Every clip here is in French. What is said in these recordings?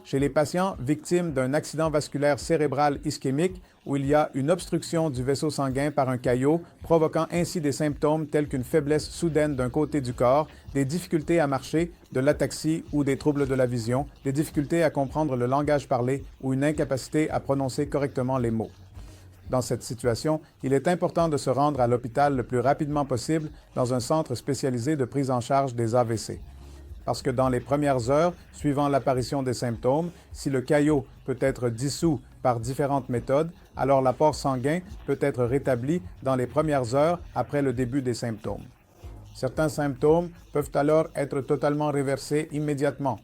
chez les patients victimes d'un accident vasculaire cérébral ischémique où il y a une obstruction du vaisseau sanguin par un caillot, provoquant ainsi des symptômes tels qu'une faiblesse soudaine d'un côté du corps, des difficultés à marcher, de l'ataxie ou des troubles de la vision, des difficultés à comprendre le langage parlé ou une incapacité à prononcer correctement les mots. Dans cette situation, il est important de se rendre à l'hôpital le plus rapidement possible dans un centre spécialisé de prise en charge des AVC. Parce que dans les premières heures, suivant l'apparition des symptômes, si le caillot peut être dissous par différentes méthodes, alors l'apport sanguin peut être rétabli dans les premières heures après le début des symptômes. Certains symptômes peuvent alors être totalement réversés immédiatement.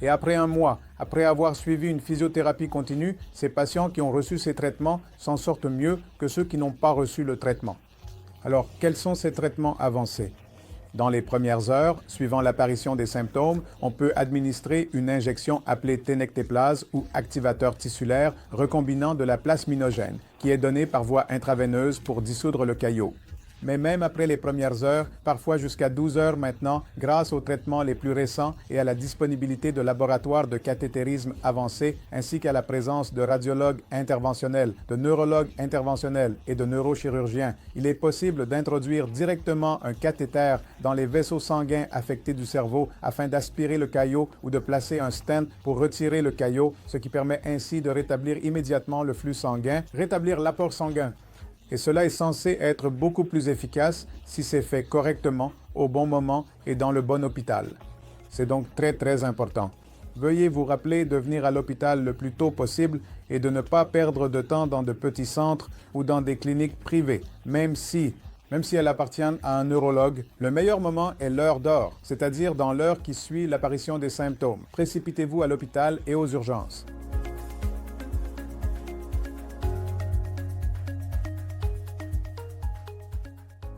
Et après un mois, après avoir suivi une physiothérapie continue, ces patients qui ont reçu ces traitements s'en sortent mieux que ceux qui n'ont pas reçu le traitement. Alors, quels sont ces traitements avancés? Dans les premières heures, suivant l'apparition des symptômes, on peut administrer une injection appelée ténectéplase ou activateur tissulaire recombinant de la plasminogène, qui est donnée par voie intraveineuse pour dissoudre le caillot. Mais même après les premières heures, parfois jusqu'à 12 heures maintenant, grâce aux traitements les plus récents et à la disponibilité de laboratoires de cathétérisme avancé, ainsi qu'à la présence de radiologues interventionnels, de neurologues interventionnels et de neurochirurgiens, il est possible d'introduire directement un cathéter dans les vaisseaux sanguins affectés du cerveau afin d'aspirer le caillot ou de placer un stent pour retirer le caillot, ce qui permet ainsi de rétablir immédiatement le flux sanguin, rétablir l'apport sanguin. Et cela est censé être beaucoup plus efficace si c'est fait correctement, au bon moment et dans le bon hôpital. C'est donc très important. Veuillez vous rappeler de venir à l'hôpital le plus tôt possible et de ne pas perdre de temps dans de petits centres ou dans des cliniques privées, même si elles appartiennent à un neurologue. Le meilleur moment est l'heure d'or, c'est-à-dire dans l'heure qui suit l'apparition des symptômes. Précipitez-vous à l'hôpital et aux urgences.